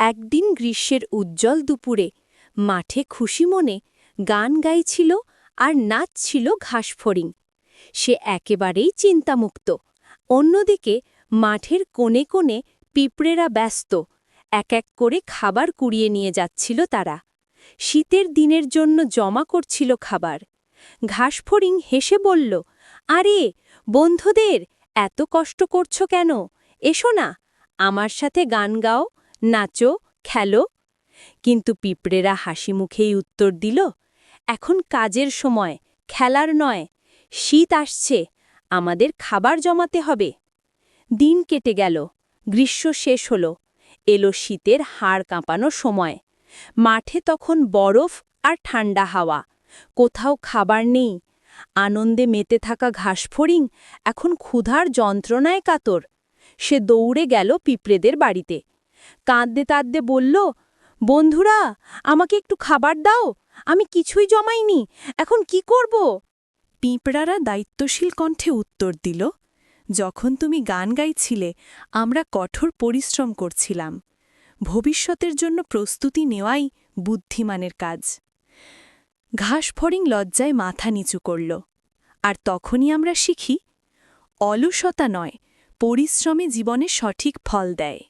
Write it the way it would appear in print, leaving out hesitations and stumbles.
একদিন গ্রীষ্মের উজ্জ্বল দুপুরে মাঠে খুশি মনে গান গাইছিল আর নাচছিল ঘাসফড়িং। সে একেবারেই চিন্তামুক্ত। অন্যদিকে মাঠের কোণে কোণে পিঁপড়েরা ব্যস্ত, এক এক করে খাবার কুড়িয়ে নিয়ে যাচ্ছিল তারা। শীতের দিনের জন্য জমা করছিল খাবার। ঘাসফড়িং হেসে বলল, আরে বন্ধুদের, এত কষ্ট করছো কেন? এসো না, আমার সাথে গান গাও, নাচো, খেলো। কিন্তু পিঁপড়েরা হাসি মুখেই উত্তর দিল, এখন কাজের সময়, খেলার নয়। শীত আসছে, আমাদের খাবার জমাতে হবে। দিন কেটে গেল, গ্রীষ্ম শেষ হল, এলো শীতের হাড় কাঁপানো সময়। মাঠে তখন বরফ আর ঠান্ডা হাওয়া, কোথাও খাবার নেই। আনন্দে মেতে থাকা ঘাসফড়িং এখন ক্ষুধার যন্ত্রণায় কাতর। সে দৌড়ে গেল পিঁপড়েদের বাড়িতে। কাঁদতে কাঁদতে বলল, বন্ধুরা, আমাকে একটু খাবার দাও, আমি কিছুই জমাইনি, এখন কি করব? পিঁপড়ারা দায়িত্বশীল কণ্ঠে উত্তর দিল, যখন তুমি গান গাইছিলে আমরা কঠোর পরিশ্রম করছিলাম। ভবিষ্যতের জন্য প্রস্তুতি নেওয়াই বুদ্ধিমানের কাজ। ঘাসফড়িং লজ্জায় মাথা নিচু করল। আর তখনই আমরা শিখি, অলসতা নয়, পরিশ্রমে জীবনে সঠিক ফল দেয়।